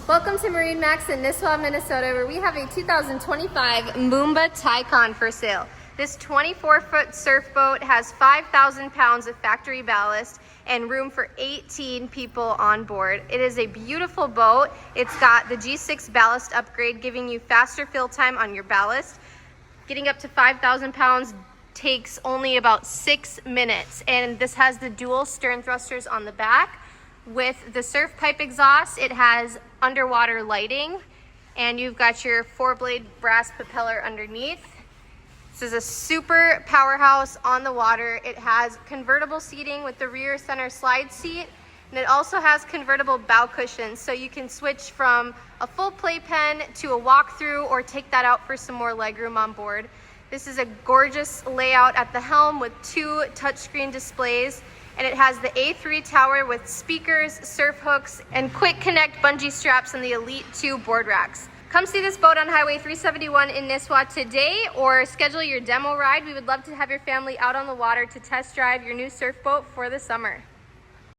Welcome to MarineMax in Nisswa, Minnesota, where we have a 2025 Moomba Tykon for sale. This 24-foot surf boat has 5,000 pounds of factory ballast and room for 18 people on board. It is a beautiful boat. It's got the G6 ballast upgrade, giving you faster fill time on your ballast. Getting up to 5,000 pounds takes only about 6 minutes, and this has the dual stern thrusters on the back. With the surf pipe exhaust, it has underwater lighting, and you've got your 4-blade brass propeller underneath. This is a super powerhouse on the water. It has convertible seating with the rear center slide seat, and it also has convertible bow cushions, so you can switch from a full playpen to a walkthrough or take that out for some more legroom on board. This is a gorgeous layout at the helm with 2 touchscreen displays, and it has the A3 tower with speakers, surf hooks, and quick connect bungee straps on the Elite 2 board racks. Come see this boat on Highway 371 in Nisswa today, or schedule your demo ride. We would love to have your family out on the water to test drive your new surf boat for the summer.